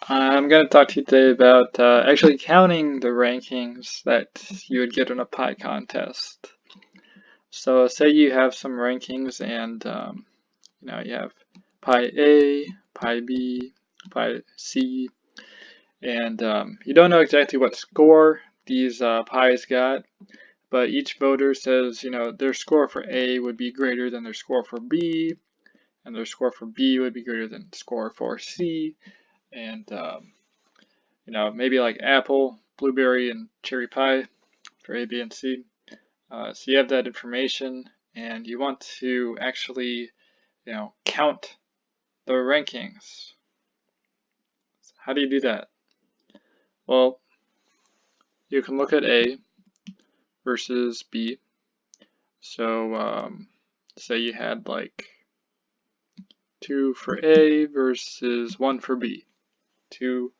I'm going to talk to you today about actually counting the rankings that you would get in a pie contest. So say you have some rankings and you have pie A, pie B, pie C, and you don't know exactly what score these pies got, but each voter says, their score for A would be greater than their score for B, and their score for B would be greater than score for C, and maybe like apple, blueberry, and cherry pie for A, B, and C. So you have that information, and you want to actually, count the rankings. How do you do that? Well, you can look at A versus B. So say you had like 2 for A versus 1 for B. Two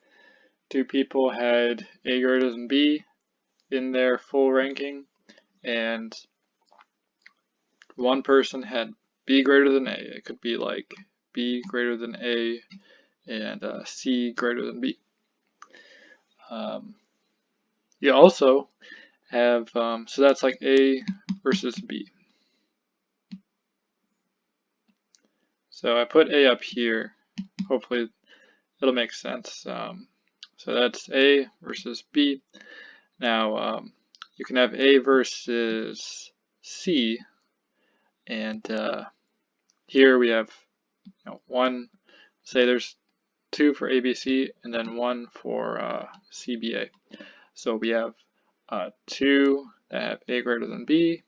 people had A greater than B in their full ranking, and one person had B greater than A. It could be like B greater than A and C greater than B. You also have, so that's like A versus B. So I put A up here. Hopefully it'll make sense. So that's A versus B. Now you can have A versus C, and here we have one. Say there's 2 for ABC and then 1 for CBA. So we have 2 that have A greater than B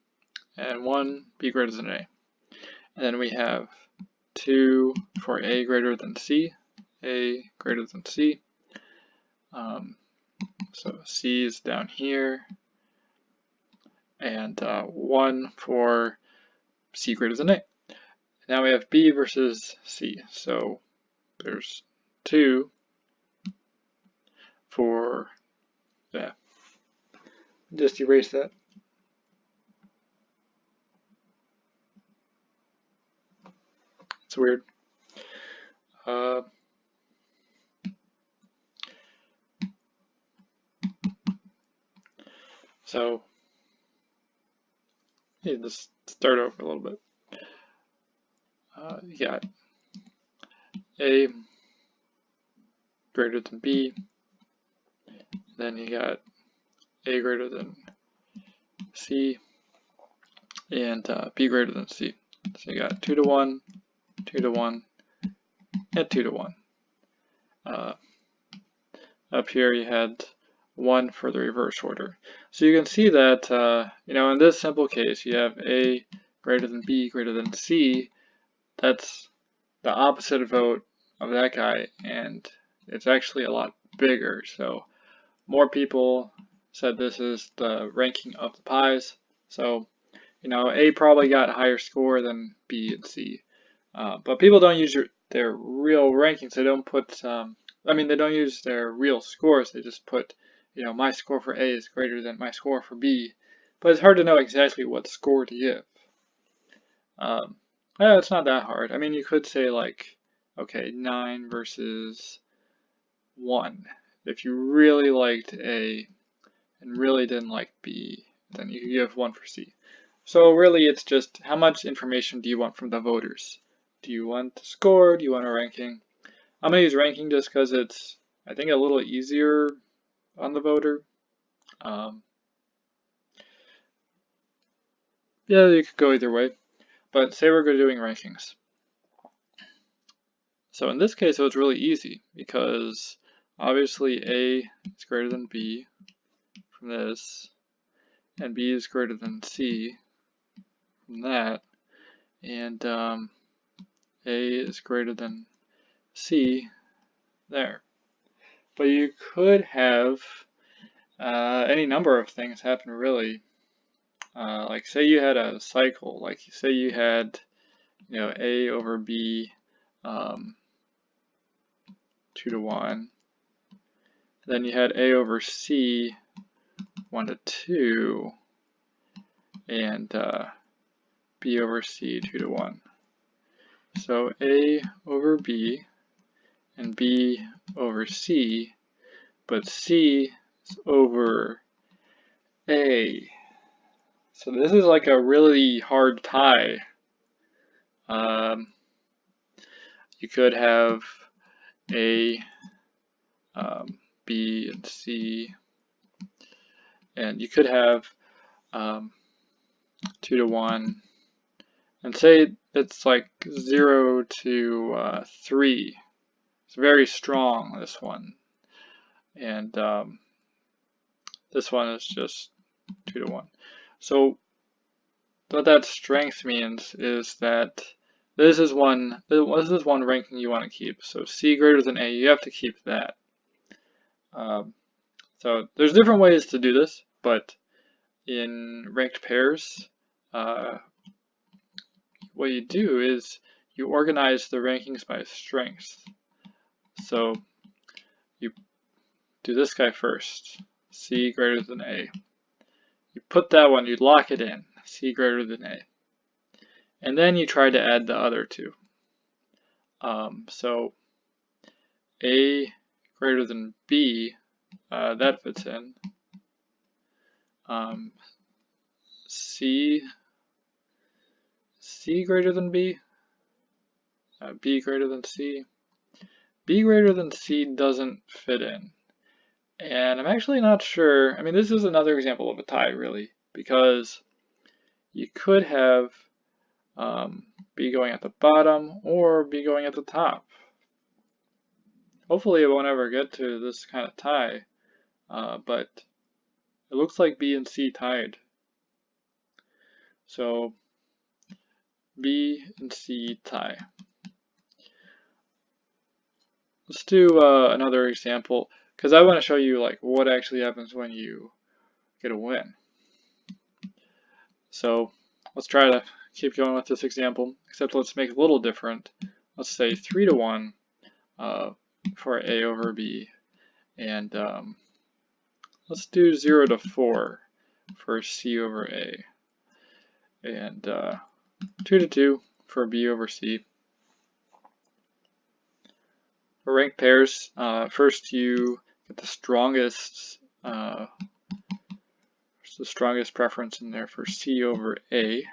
and 1 B greater than A. And then we have 2 for A greater than C, A greater than C. So C is down here, and 1 for C greater than A. Now we have B versus C. So there's 2 for, just erase that. It's weird. So let's start over a little bit. You got A greater than B, then you got A greater than C, and B greater than C. So you got 2 to 1, 2 to 1, and 2 to 1. Up here you had 1 for the reverse order. So you can see that, in this simple case, you have A greater than B greater than C. That's the opposite vote of that guy, and it's actually a lot bigger. So more people said this is the ranking of the pies. So, A probably got a higher score than B and C. But people don't use their real rankings. They don't put, they don't use their real scores. They just put, my score for A is greater than my score for B. But it's hard to know exactly what score to give. It's not that hard. I mean, you could say like, okay, 9 versus 1. If you really liked A and really didn't like B, then you could give 1 for C. So really it's just how much information do you want from the voters? Do you want the score? Do you want a ranking? I'm going to use ranking just because it's, I think, a little easier on the voter. Yeah, you could go either way. But say we're doing rankings. So in this case, it was really easy because obviously A is greater than B from this, and B is greater than C from that, and A is greater than C there. But you could have any number of things happen really. Like say you had a cycle, like say you had A over B 2 to 1. Then you had A over C 1 to 2, and B over C 2 to 1. So A over B and B over C, but C is over A. So this is like a really hard tie. You could have A, B, and C, and you could have 2 to 1, and say it's like 0 to 3. It's very strong, this one, and this one is just 2 to 1. So what that strength means is that this is one ranking you want to keep. So C greater than A, you have to keep that. So there's different ways to do this, but in ranked pairs, what you do is you organize the rankings by strength. So you do this guy first, C greater than A. You put that one, you lock it in, C greater than A. And then you try to add the other two. So A greater than B, that fits in. C greater than B, B greater than C. B greater than C doesn't fit in. And I'm actually not sure. I mean, this is another example of a tie, really, because you could have B going at the bottom or B going at the top. Hopefully it won't ever get to this kind of tie, but it looks like B and C tied. So B and C tie. Let's do another example, because I want to show you like what actually happens when you get a win. So let's try to keep going with this example, except let's make it a little different. Let's say 3 to 1 for A over B, and let's do 0 to 4 for C over A, and 2 to 2 for B over C. For ranked pairs, first you get the strongest preference in there for C over A,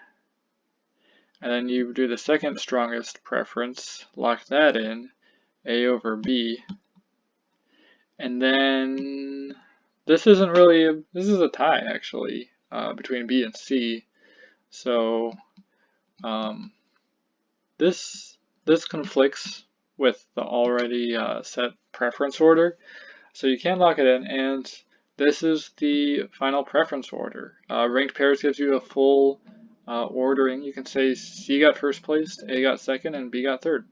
and then you do the second strongest preference, lock that in, A over B, and then this is a tie actually between B and C. So this conflicts with the already set preference order, so you can't lock it in, and this is the final preference order. Ranked pairs gives you a full ordering. You can say C got first place, A got second, and B got third.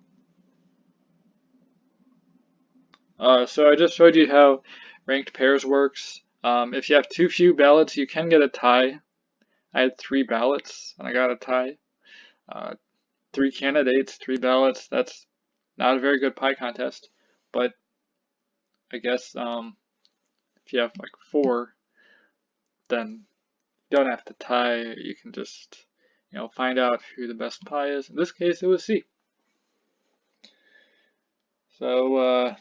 So I just showed you how ranked pairs works. If you have too few ballots, you can get a tie. I had 3 ballots and I got a tie. 3 candidates, 3 ballots, that's not a very good pie contest, but I guess if you have like 4, then you don't have to tie. You can just, find out who the best pie is. In this case, it was C. So I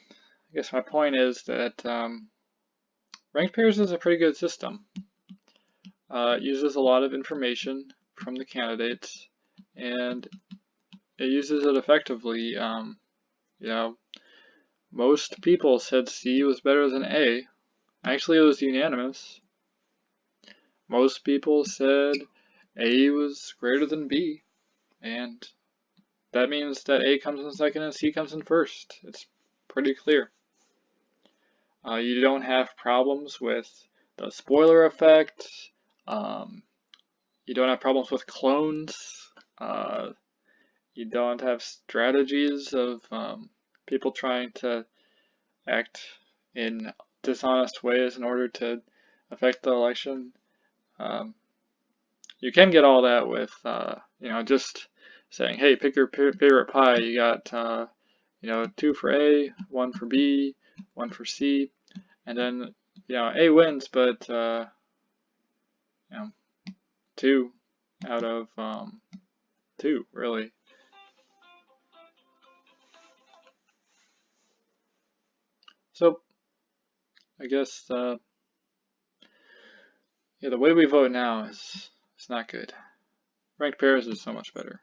guess my point is that ranked pairs is a pretty good system. It uses a lot of information from the candidates, and it uses it effectively. Most people said C was better than A. Actually, it was unanimous. Most people said A was greater than B, and that means that A comes in second and C comes in first. It's pretty clear. You don't have problems with the spoiler effect. You don't have problems with clones. You don't have strategies of people trying to act in dishonest ways in order to affect the election. You can get all that with, just saying, hey, pick your favorite pie. You got, 2 for A, 1 for B, 1 for C, and then, A wins, but, 2 out of 2, really. So I guess yeah, the way we vote now is not good. Ranked pairs is so much better.